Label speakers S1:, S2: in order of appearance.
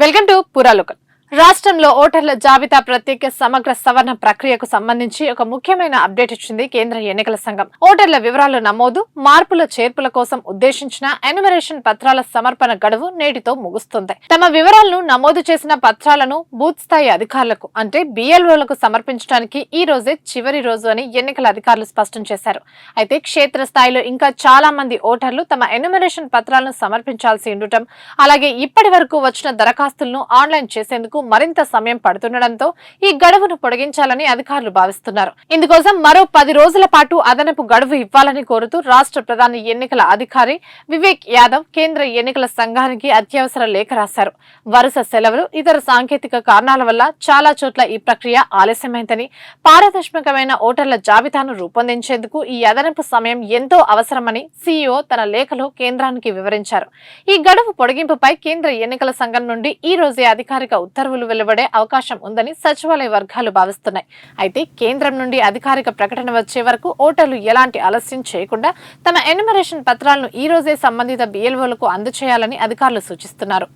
S1: Welcome to పురాలోకల్. రాష్ట్రంలో ఓటర్ల జాబితా ప్రత్యేక సమగ్ర సవరణ ప్రక్రియకు సంబంధించి ఒక ముఖ్యమైన అప్డేట్ ఇచ్చింది కేంద్ర ఎన్నికల సంఘం. ఓటర్ల వివరాల నమోదు, మార్పుల చేర్పుల కోసం ఉద్దేశించిన ఎన్యుమరేషన్ పత్రాల సమర్పణ గడువు నేటితో ముగుస్తుంది. తమ వివరాలను నమోదు చేసిన పత్రాలను బూత్ స్థాయి అధికారులకు అంటే బిఎల్ఓలకు సమర్పించడానికి ఈ రోజే చివరి రోజు అని ఎన్నికల అధికారులు స్పష్టం చేశారు. అయితే క్షేత్ర స్థాయిలో ఇంకా చాలా మంది ఓటర్లు తమ ఎన్యుమరేషన్ పత్రాలను సమర్పించాల్సి ఉండటం, అలాగే ఇప్పటి వరకు వచ్చిన దరఖాస్తులను ఆన్లైన్ చేసేందుకు మరింత సమయం పడుతుండటంతో ఈ గడువును పొడిగించాలని అధికారులు భావిస్తున్నారు. ఇందుకోసం మరో 10 రోజుల పాటు అదనపు గడువు ఇవ్వాలని కోరుతూ రాష్ట్ర ప్రధాన ఎన్నికల అధికారి వివేక్ యాదవ్ కేంద్ర ఎన్నికల సంఘానికి అత్యవసర లేఖ రాశారు. వరుస సెలవులు, ఇతర సాంకేతిక కారణాల వల్ల చాలా చోట్ల ఈ ప్రక్రియ ఆలస్యమైందని, పారదర్శకమైన ఓటర్ల జాబితాను రూపొందించేందుకు ఈ అదనపు సమయం ఎంతో అవసరమని సీఈఓ తన లేఖలో కేంద్రానికి వివరించారు. ఈ గడువు పొడిగింపుపై కేంద్ర ఎన్నికల సంఘం నుండి ఈ రోజే అధికారిక ఉత్తర్వులు వెలువడే అవకాశం ఉందని సచివాలయ వర్గాలు భావిస్తున్నాయి. అయితే కేంద్రం నుండి అధికారిక ప్రకటన వచ్చే వరకు ఓటర్లు ఎలాంటి ఆలస్యం చేయకుండా తమ ఎన్యుమరేషన్ పత్రాలను ఈ రోజే సంబంధిత బిఎల్ఓలకు అందజేయాలని అధికారులు సూచిస్తున్నారు.